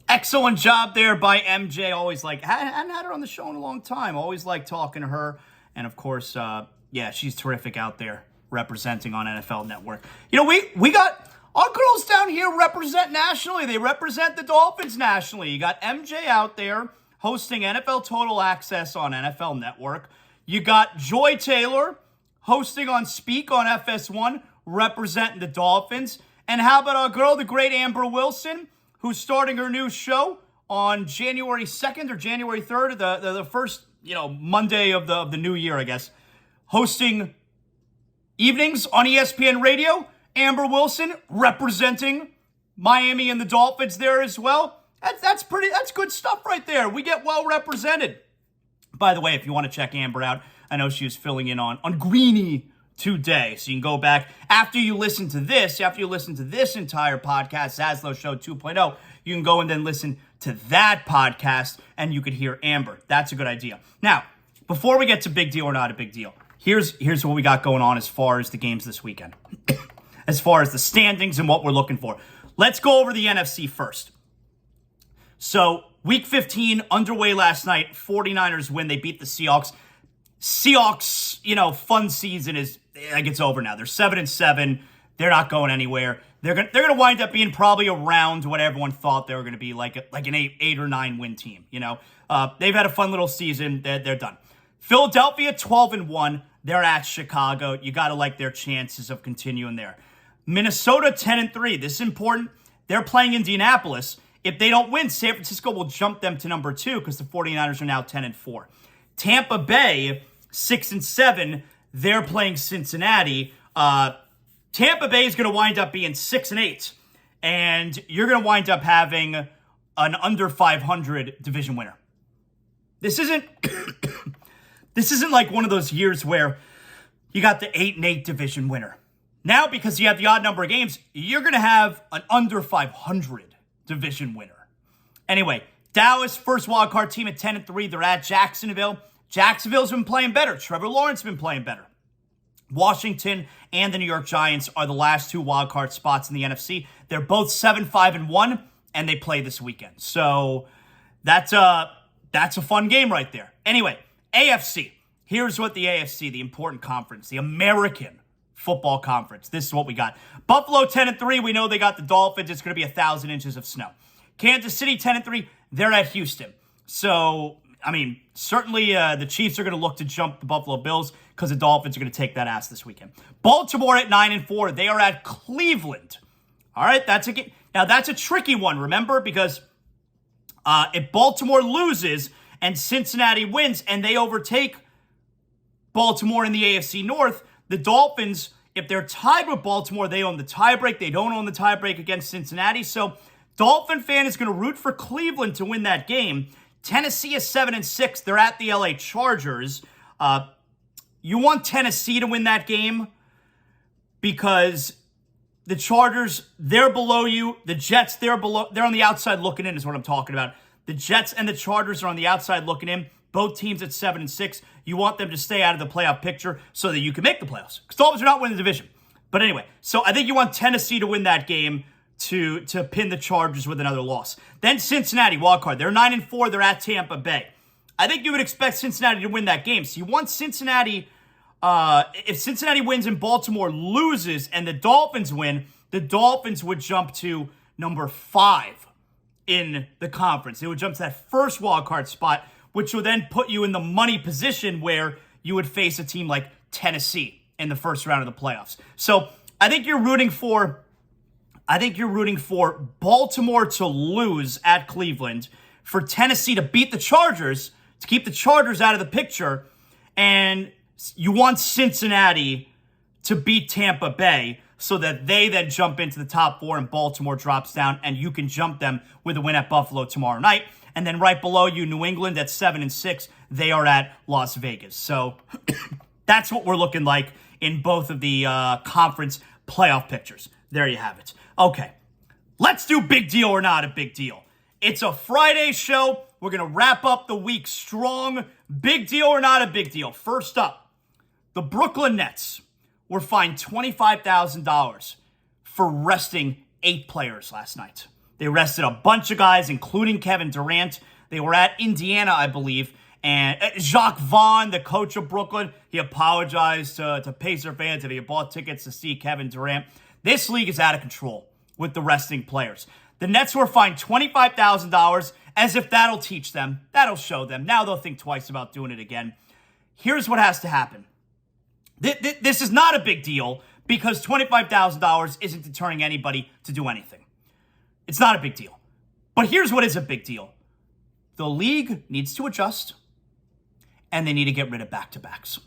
Excellent job there by MJ. Always hadn't had her on the show in a long time. Always like talking to her. And of course, she's terrific out there representing on NFL Network. We got our girls down here represent nationally. They represent the Dolphins nationally. You got MJ out there hosting NFL Total Access on NFL Network. You got Joy Taylor hosting on Speak on FS1, representing the Dolphins. And how about our girl, the great Amber Wilson, who's starting her new show on January 2nd or January 3rd, the first, Monday of the new year, I guess, hosting evenings on ESPN Radio. Amber Wilson representing Miami and the Dolphins there as well. That's good stuff right there. We get well represented. By the way, if you want to check Amber out, I know she was filling in on Briny today. So you can go back after you listen to this entire podcast, ZASLOW Show 2.0, you can go and then listen to that podcast and you could hear Amber. That's a good idea. Now, before we get to big deal or not a big deal, here's what we got going on as far as the games this weekend. As far as the standings and what we're looking for. Let's go over the NFC first. So, Week 15 underway last night. 49ers win. They beat the Seahawks. Seahawks, fun season it's over now. They're 7-7. They're not going anywhere. They're gonna wind up being probably around what everyone thought they were gonna be, like an 8 or 9 win team. They've had a fun little season. They're done. Philadelphia 12-1. They're at Chicago. You gotta like their chances of continuing there. Minnesota 10-3. This is important. They're playing Indianapolis. If they don't win, San Francisco will jump them to number 2 because the 49ers are now 10-4. Tampa Bay 6-7. They're playing Cincinnati. Tampa Bay is going to wind up being 6-8, and you're going to wind up having an under 500 division winner. This isn't like one of those years where you got the 8-8 division winner. Now, because you have the odd number of games, you're going to have an under 500 division winner. Anyway, Dallas, first wildcard team at 10-3. They're at Jacksonville. Jacksonville's been playing better. Trevor Lawrence has been playing better. Washington and the New York Giants are the last 2 wildcard spots in the NFC. They're both 7-5-1, and they play this weekend. So that's a fun game right there. Anyway, AFC. Here's what the AFC, the important conference, the American Football Conference. This is what we got. Buffalo 10-3. We know they got the Dolphins. It's going to be 1,000 inches of snow. Kansas City 10-3. They're at Houston. So, certainly the Chiefs are going to look to jump the Buffalo Bills because the Dolphins are going to take that ass this weekend. Baltimore at 9-4. They are at Cleveland. All right, that's a tricky one, remember? Because if Baltimore loses and Cincinnati wins and they overtake Baltimore in the AFC North, the Dolphins, if they're tied with Baltimore, they own the tiebreak. They don't own the tiebreak against Cincinnati. So, Dolphin fan is going to root for Cleveland to win that game. Tennessee is 7-6. They're at the LA Chargers. You want Tennessee to win that game because the Chargers, they're below you. The Jets, they're on the outside looking in is what I'm talking about. The Jets and the Chargers are on the outside looking in. Both teams at 7-6. You want them to stay out of the playoff picture so that you can make the playoffs. Because Dolphins are not winning the division. But anyway, so I think you want Tennessee to win that game to pin the Chargers with another loss. Then Cincinnati, wild card. They're 9-4. They're at Tampa Bay. I think you would expect Cincinnati to win that game. So you want Cincinnati, if Cincinnati wins and Baltimore loses and the Dolphins win, the Dolphins would jump to number 5 in the conference. They would jump to that first wild card spot, which will then put you in the money position where you would face a team like Tennessee in the first round of the playoffs. So I think you're rooting for Baltimore to lose at Cleveland, for Tennessee to beat the Chargers, to keep the Chargers out of the picture, and you want Cincinnati to beat Tampa Bay so that they then jump into the top 4 and Baltimore drops down and you can jump them with a win at Buffalo tomorrow night. And then right below you, New England at 7-6. They are at Las Vegas. So that's what we're looking like in both of the conference playoff pictures. There you have it. Okay, let's do big deal or not a big deal. It's a Friday show. We're going to wrap up the week strong. Big deal or not a big deal. First up, the Brooklyn Nets were fined $25,000 for resting 8 players last night. They rested a bunch of guys, including Kevin Durant. They were at Indiana, I believe. And Jacques Vaughn, the coach of Brooklyn, he apologized to Pacer fans if he bought tickets to see Kevin Durant. This league is out of control with the resting players. The Nets were fined $25,000, as if that'll teach them. That'll show them. Now they'll think twice about doing it again. Here's what has to happen. This is not a big deal because $25,000 isn't deterring anybody to do anything. It's not a big deal. But here's what is a big deal. The league needs to adjust, and they need to get rid of back-to-backs.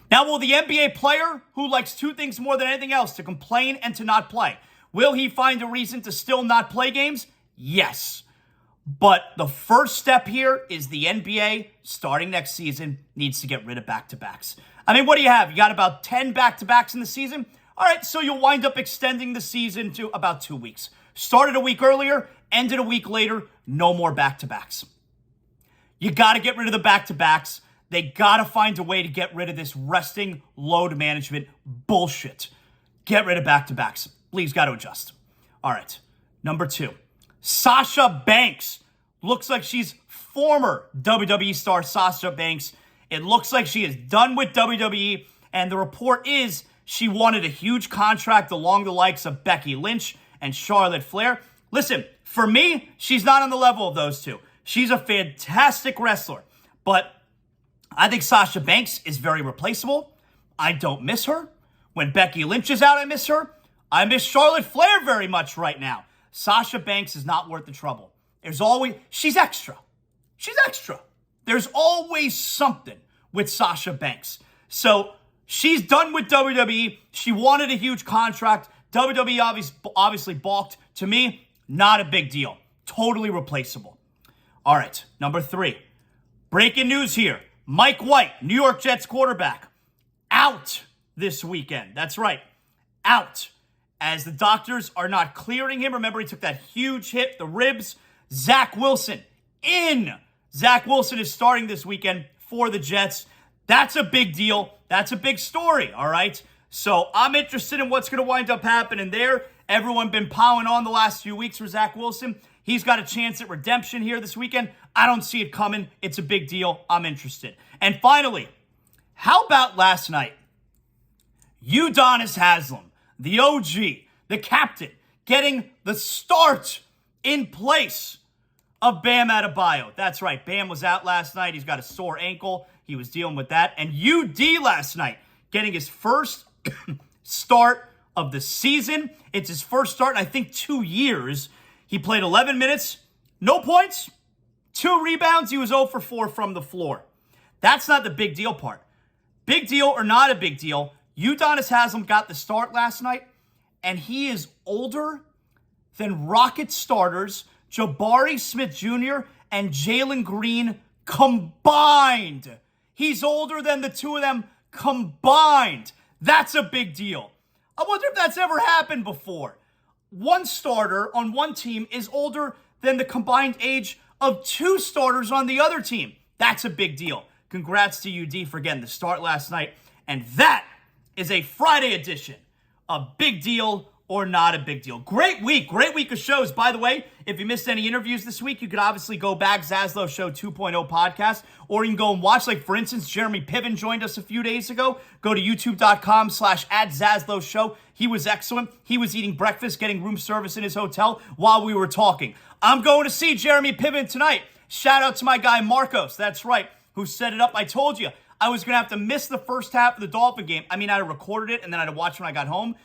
Now, will the NBA player who likes two things more than anything else, to complain and to not play, will he find a reason to still not play games? Yes. But the first step here is the NBA, starting next season, needs to get rid of back-to-backs. I mean, what do you have? You got about 10 back-to-backs in the season? All right, so you'll wind up extending the season to about 2 weeks. Started a week earlier, ended a week later, no more back-to-backs. You got to get rid of the back-to-backs. They got to find a way to get rid of this resting load management bullshit. Get rid of back-to-backs. League's got to adjust. All right, number 2. Sasha Banks. Looks like she's former WWE star Sasha Banks. It looks like she is done with WWE, and the report is she wanted a huge contract along the likes of Becky Lynch and Charlotte Flair. Listen, for me, she's not on the level of those two. She's a fantastic wrestler, but I think Sasha Banks is very replaceable. I don't miss her. When Becky Lynch is out, I miss her. I miss Charlotte Flair very much right now. Sasha Banks is not worth the trouble. She's extra. She's extra. There's always something with Sasha Banks. So she's done with WWE. She wanted a huge contract. WWE obviously balked. To me, not a big deal. Totally replaceable. All right, number 3. Breaking news here. Mike White, New York Jets quarterback, out this weekend. That's right, out. As the doctors are not clearing him. Remember, he took that huge hit, the ribs. Zach Wilson, in. Zach Wilson is starting this weekend for the Jets. That's a big deal. That's a big story, all right? So I'm interested in what's going to wind up happening there. Everyone been piling on the last few weeks for Zach Wilson. He's got a chance at redemption here this weekend. I don't see it coming. It's a big deal. I'm interested. And finally, how about last night? Udonis Haslem, the OG, the captain, getting the start in place of Bam Adebayo. That's right. Bam was out last night. He's got a sore ankle. He was dealing with that. And UD last night, getting his first start of the season. It's his first start in, I think, 2 years. He played 11 minutes, no points, 2 rebounds. He was 0 for 4 from the floor. That's not the big deal part. Big deal or not a big deal, Udonis Haslem got the start last night, and he is older than Rocket starters Jabari Smith Jr. and Jalen Green combined. He's older than the two of them combined. That's a big deal. I wonder if that's ever happened before. One starter on one team is older than the combined age of 2 starters on the other team. That's a big deal. Congrats to UD for getting the start last night. And that is a Friday edition of Big Deal or Not a Big Deal. Great week of shows. By the way, if you missed any interviews this week, you could obviously go back, ZASLOW Show 2.0 podcast, or you can go and watch, like, for instance, Jeremy Piven joined us a few days ago. Go to youtube.com/@ZASLOW Show. He was excellent. He was eating breakfast, getting room service in his hotel while we were talking. I'm going to see Jeremy Piven tonight. Shout out to my guy Marcos, that's right, who set it up. I told you I was going to have to miss the first half of the Dolphin game. I mean, I recorded it and then I had to watch when I got home.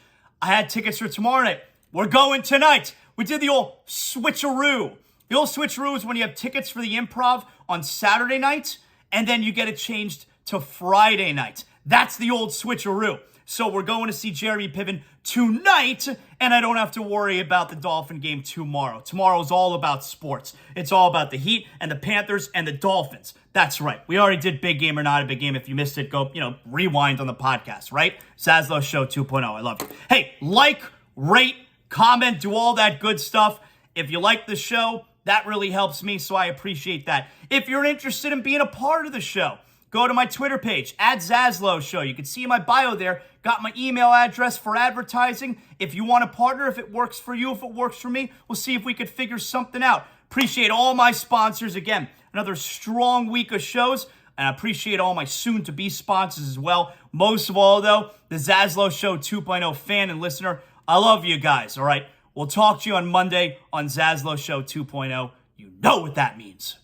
I had tickets for tomorrow night. We're going tonight. We did the old switcheroo. The old switcheroo is when you have tickets for the Improv on Saturday night, and then you get it changed to Friday night. That's the old switcheroo. So we're going to see Jeremy Piven tonight, and I don't have to worry about the Dolphin game tomorrow. Tomorrow is all about sports. It's all about the Heat and the Panthers and the Dolphins. That's right. We already did Big Game or Not a Big Game. If you missed it, go, rewind on the podcast, right? ZASLOW Show 2.0. I love you. Hey, like, rate, comment, do all that good stuff. If you like the show, that really helps me, so I appreciate that. If you're interested in being a part of the show, go to my Twitter page, @ZASLOW Show. You can see my bio there. Got my email address for advertising. If you want to partner, if it works for you, if it works for me, we'll see if we could figure something out. Appreciate all my sponsors. Again, another strong week of shows. And I appreciate all my soon-to-be sponsors as well. Most of all, though, the ZASLOW Show 2.0 fan and listener. I love you guys, all right? We'll talk to you on Monday on ZASLOW Show 2.0. You know what that means.